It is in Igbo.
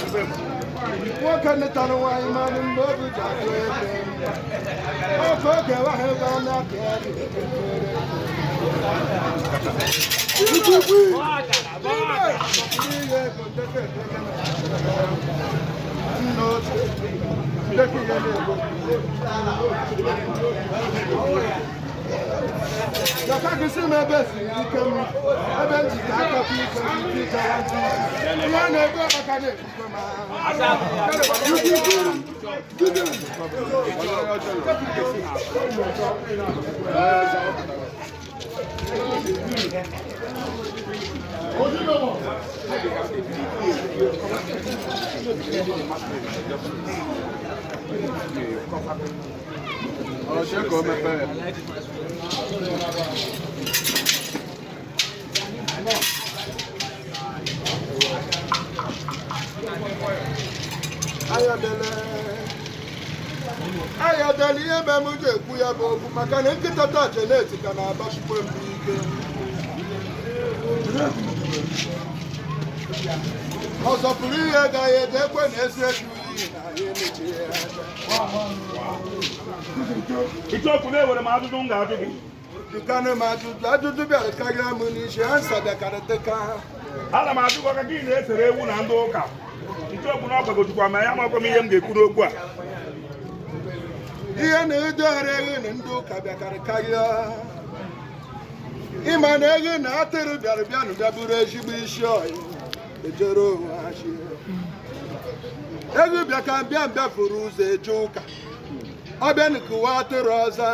What can the tunnel why man in Bobby Jack? Oh, fuck, I have done that. You can't see my best. You can. I bet you can't oh, check on my bed. Ayadele ebe m ga-ekwu ya bụ okwu maka na nkịta taa Janet ka na-agbachikwa mbụ ike. Ọ zọpụrụ ihe gaghị eje ekwe na ezi eju iyi na ya emechi ya Ichọkwu na-ewere m ajụjụ m ga-ajụ gị. Dukanu m ajụjụ bịara karịa m n'isi ha nsa bịakara dịka ha. Ana m ajụkwa ka gị na-esere ewu na ndị ụka. Ichọkwu na ọgbagochukwa ma ya makwa m ihe m ga-ekwu n'okwu a. Ihe na-edogharị eghe na ndị ụka bịakara karịa. Ịma na eghe na atịrị bịara bịanụ bịa bụrụ ezigbo isi ọyị ejere onwe ha chi. Eghe bịa ka bịa furu ụzọ eje ụka. Ọ bịa nkụwa atịrị ọzọ.